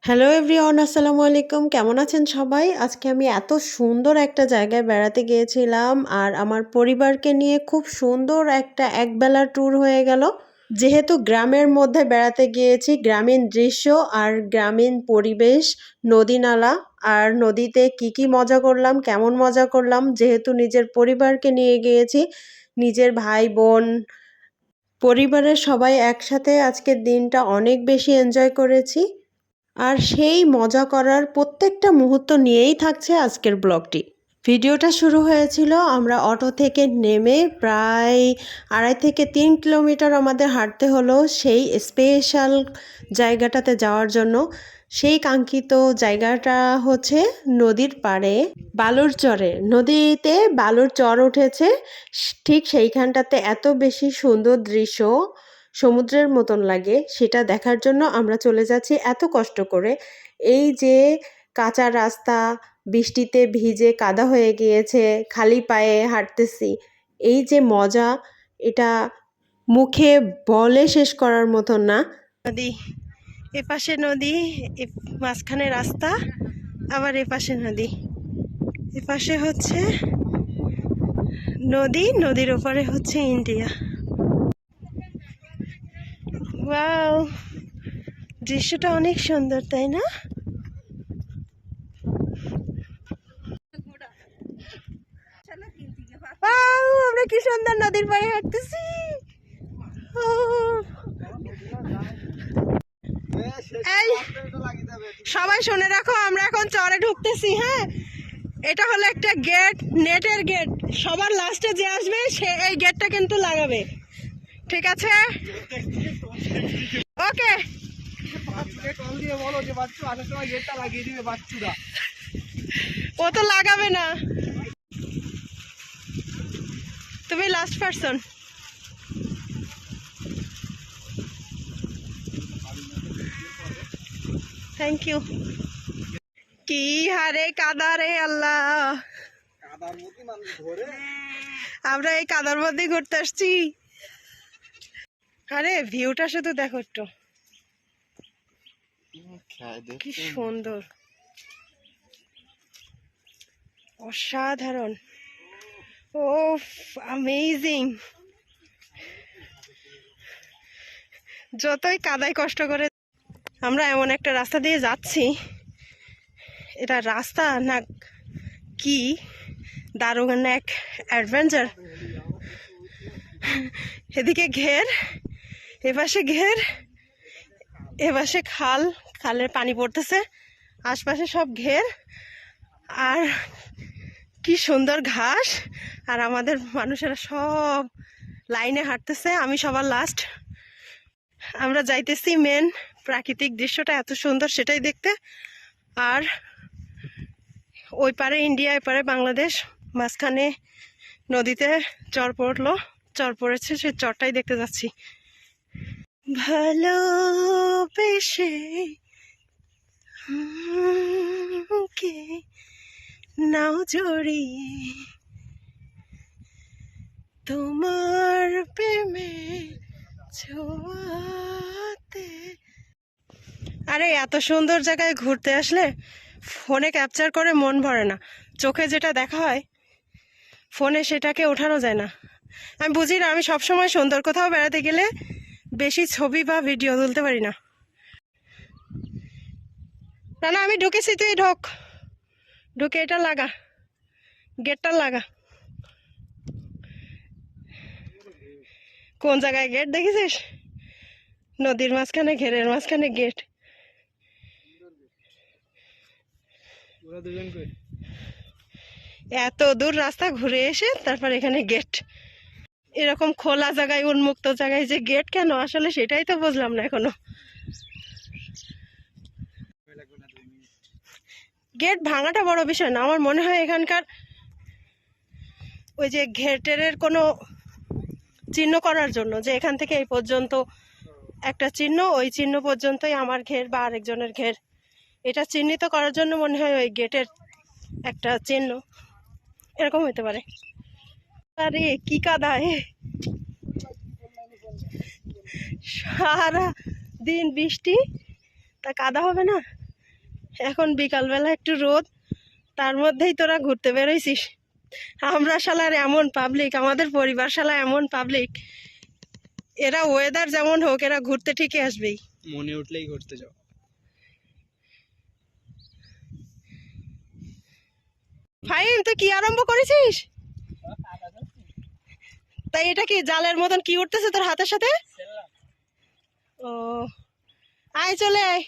Hello everyone, আসসালামু আলাইকুম। কেমন আছেন সবাই? আজকে আমি এত সুন্দর একটা জায়গায় বেড়াতে গিয়েছিলাম আর আমার পরিবারকে নিয়ে খুব সুন্দর একটা একবেলার ট্যুর হয়ে গেল। যেহেতু গ্রামের মধ্যে বেড়াতে গিয়েছি, গ্রামীণ দৃশ্য আর গ্রামীণ পরিবেশ, নদী-নালা আর নদীতে কি মজা করলাম, কেমন মজা করলাম, যেহেতু নিজের পরিবারকে নিয়ে গিয়েছি, নিজের ভাই-বোন, পরিবারের সবাই একসাথে আজকের দিনটা অনেক বেশি এনজয় করেছি। আর সেই মজা করার প্রত্যেকটা মুহূর্ত নিয়েই থাকছে আজকের ব্লগটি। ভিডিওটা শুরু হয়েছিল আমরা অটো থেকে নেমে প্রায় 2.5 থেকে 3 কিলোমিটার আমাদের হাঁটতে হলো সেই স্পেশাল জায়গাটাতে যাওয়ার জন্য। সেই কাঙ্ক্ষিত জায়গাটা হচ্ছে নদীর পাড়ে বালুর চরে। নদীতে বালুর চর উঠেছে, ঠিক সেইখানটাতে এত বেশি সুন্দর দৃশ্য, সমুদ্রের মতন লাগে। সেটা দেখার জন্য আমরা চলে যাচ্ছি এত কষ্ট করে। এই যে কাঁচা রাস্তা, বৃষ্টিতে ভিজে কাদা হয়ে গিয়েছে, খালি পায়ে হাঁটতেছি। এই যে মজা, এটা মুখে বলে শেষ করার মতন না। নদী, এপাশে নদী, মাঝখানে রাস্তা, আবার এপাশে নদী। এপাশে হচ্ছে নদী, নদীর ওপারে হচ্ছে ইন্ডিয়া। ওয়াও, দৃশ্যটা অনেক সুন্দর, তাই না? আমরা কি সুন্দর নদীর পাড়ে হাঁটতেছি। সবাই শুনে রাখো, আমরা এখন চরে ঢুকতেছি। হ্যাঁ, এটা হলো একটা গেট, নেটের গেট। সবার লাস্টে যে আসবে সে এই গেটটা কিন্তু লাগাবে, ঠিক আছে? ওকে। ও তো লাগাবে না, তুমি লাস্ট পারসন। Thank you. কি হারে কাদা রে আল্লাহ, আমরা এই কাদার মধ্যে ঘুরতে আসছি। আরে ভিউটা শুধু দেখো একটু, কি সুন্দর, অসাধারণ। ও অ্যামেজিং। যতই কাদায় কষ্ট করে আমরা এমন একটা রাস্তা দিয়ে যাচ্ছি, এটা রাস্তা না কি, দারুণ এক অ্যাডভেঞ্চার। এদিকে ঘের, এপাশে ঘের, এপাশে খাল, খালের পানি পড়তেছে, আশপাশে সব ঘের, আর কি সুন্দর ঘাস, আর আমাদের মানুষেরা সব লাইনে হাঁটতেছে, আমি সবার লাস্ট। আমরা যাইতেছি মেন প্রাকৃতিক দৃশ্যটা এত সুন্দর সেটাই দেখতে। আর ওই পারে ইন্ডিয়া, এ পারে বাংলাদেশ, মাঝখানে নদীতে চর পড়লো, চর পড়েছে, সেই চরটাই দেখতে যাচ্ছি। ভালোবেসে কে নাও জড়িয়ে তোমার প্রেমে ছোঁয়াতে। আরে এত সুন্দর জায়গায় ঘুরতে আসলে ফোনে ক্যাপচার করে মন ভরে না। চোখে যেটা দেখা হয় ফোনে সেটাকে ওঠানো যায় না। আমি বুঝি না, আমি সবসময় সুন্দর কোথাও বেড়াতে গেলে বেশি ছবি বা ভিডিও তুলতে পারি না। না না, আমি ঢুকেছি, তুই ঢোক, ঢুকে এটা লাগা, গেটটা লাগা। কোন জায়গায় গেট দেখেছিস? নদীর মাঝখানে, ঘেরের মাঝখানে গেট। এত দূর রাস্তা ঘুরে এসে তারপর এখানে গেট। এরকম খোলা জায়গায়, উন্মুক্ত জায়গায় যে গেট কেন, আসলে সেটাই তো বুঝলাম না এখনো। গেট ভাঙাটা বড় বিষয় না, আমার মনে হয় এখানকার ওই যে ঘেটের কোনো চিহ্ন করার জন্য, যে এখান থেকে এই পর্যন্ত একটা চিহ্ন, ওই চিহ্ন পর্যন্তই আমার ঘের বা আরেকজনের ঘের, এটা চিহ্নিত করার জন্য মনে হয় ওই গেটের একটা চিহ্ন, এরকম হতে পারে। আরে কি কাদায়, সারা দিন বৃষ্টি, তা কাদা হবে না? এখন বিকালবেলা একটু রোদ, তার মধ্যেই তোরা ঘুরতে বেরোইছিস। আমরা শালার এমন পাবলিক, আমাদের পরিবার শালা এমন পাবলিক, এরা ওয়েদার যেমন হোক এরা ঘুরতে ঠিকই আসবেই, মনে উঠলেই ঘুরতে যাও। ফাইম তুই কি আরম্ভ করেছিস? তাই এটা কি জালের মতন কি উঠতেছে তোর হাতের সাথে? ও আয়, চলে আয়,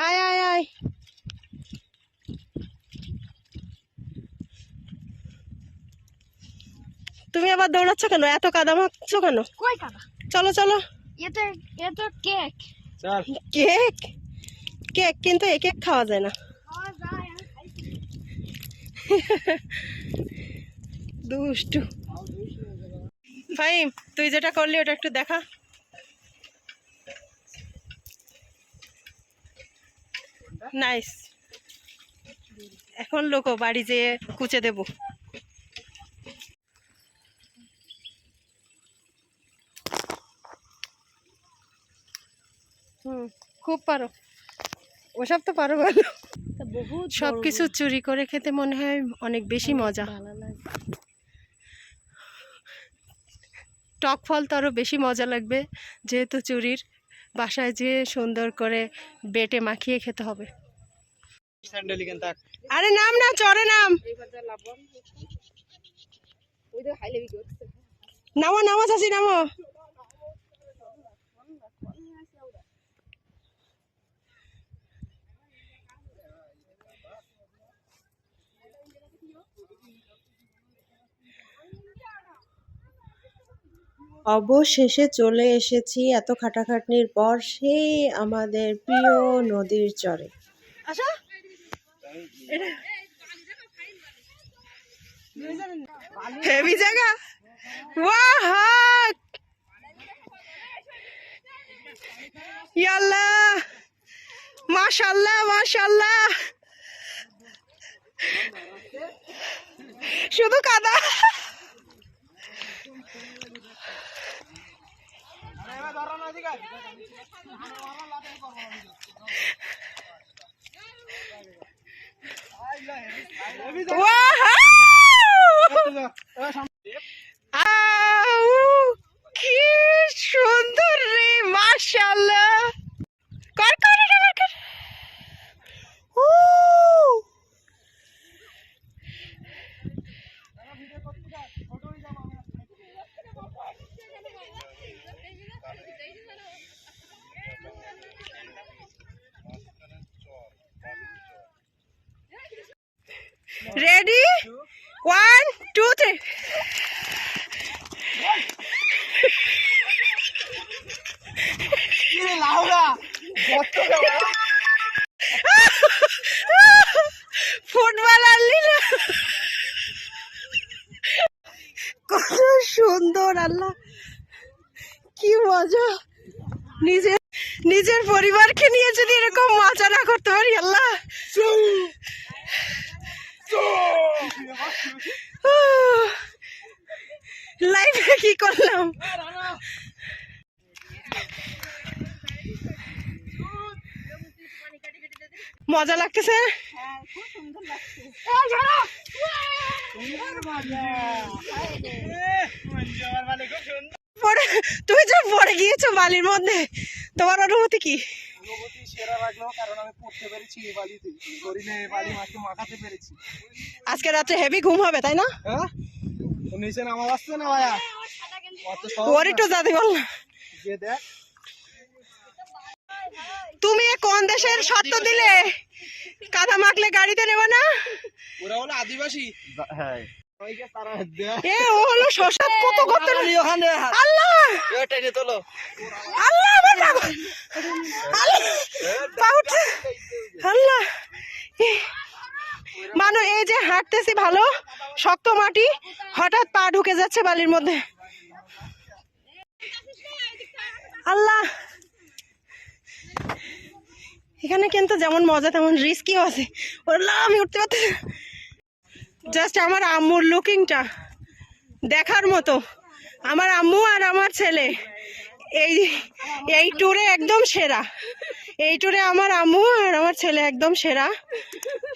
আয় আয় আয়। তুমি আবার দৌড়াচ্ছ কেন? এত কাদা মাখছো কেন? কই কাদা? চলো চলো। এটা কেক। চল। কেক? কেক কিন্তু এই কেক খাওয়া যায় না। খাওয়া যায়, আমি খাইছি। দুষ্টু। ফাইম তুই যেটা করলি ওটা একটু দেখা। নাইস। এখন লোক বাড়ি যেয়ে কুচে দেব। খুব পারো, ওসব তো পারো ভালো। বহুত সবকিছু চুরি করে খেতে মনে হয় অনেক বেশি মজা। ভালো লাগে। টক ফল তো আরো বেশি মজা লাগবে, যেহেতু চুরির। বাসায় যেয়ে সুন্দর করে বেটে মাখিয়ে খেতে হবে। স্যান্ডেলি কেন তাক? আরে নাম না, চরে নাম। নামো নামো চাচি, নামো। অবশেষে চলে এসেছি এত খাটাখাটনির পর সেই আমাদের প্রিয় নদীর চরে। আচ্ছা হেভি জায়গা। ওয়াহ, ইয়াল্লাহ, মাশাআল্লাহ মাশাআল্লাহ, শুধু কাদা। কি সুন্দর রে, মাশাআল্লাহ। কর কর এটা কর। Ready? 1, 2, 3. ফুটবল আনলি না? কত সুন্দর, আল্লাহ কি মজা। নিজের পরিবারকে নিয়ে যদি এরকম মজা না করতে পারি, আল্লাহ। লাইফে কি করলাম। মজা লাগতেছে। তুমি যে পড়ে গিয়েছো বালির মধ্যে, তোমার অনুভূতি কি? সেরা লাগলো, কারণ আমি পড়তে পেরেছি বালিতে, শরীরে বালি মাখাতে পেরেছি। আজকে রাত্রে হেভি ঘুম হবে, তাই না? হ্যাঁ, নিচে নামা আসছে না ভাইয়া, ওর একটু জাতি বল না। দেখ তুমি কোন দেশের শর্ত দিলে কাদা মাখলে গাড়িতে নেবে না? ওরা হলো আদিবাসী। হ্যাঁ, এ ও হলো শশা। কত কত আল্লাহ, এটাই রে তোলো। আল্লাহ আমার বাবা, আল্লাহ পা উঠছে, আল্লাহ। মানুষ এই যে হাঁটতেছি ভালো শক্ত মাটি, হঠাৎ পা ঢুকে যাচ্ছে বালির মধ্যে। আল্লাহ, এখানে কিন্তু যেমন মজা তেমন রিস্কিও আছে। আল্লাহ, আমি উঠতে পারতেছি। জাস্ট আমার আম্মুর লুকিংটা দেখার মতো। আমার আম্মু আর আমার ছেলে এই ট্যুরে একদম সেরা। এই ট্যুরে আমার আম্মু আর আমার ছেলে একদম সেরা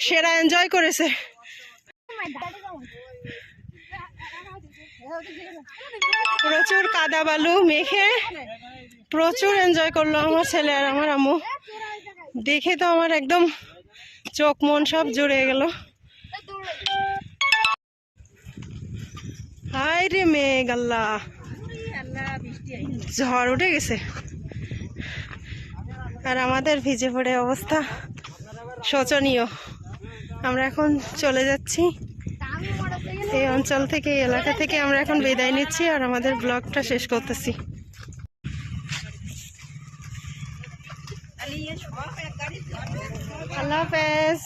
সেরা এনজয় করেছে। প্রচুর কাদা বালু মেখে প্রচুর এনজয় করলো আমার ছেলে আর আমার আম্মু। দেখে তো আমার একদম চোখ মন সব জুড়ে গেল। হায় রে মেঘ, আল্লাহ ঝড় উঠে গেছে আর আমাদের ভিজে পড়ে অবস্থা শোচনীয়। আমরা এখন চলে যাচ্ছি এই অঞ্চল থেকে, এই এলাকা থেকে আমরা এখন বিদায় নিচ্ছি আর আমাদের ব্লগটা শেষ করতেছি। আল্লাহ হাফেজ।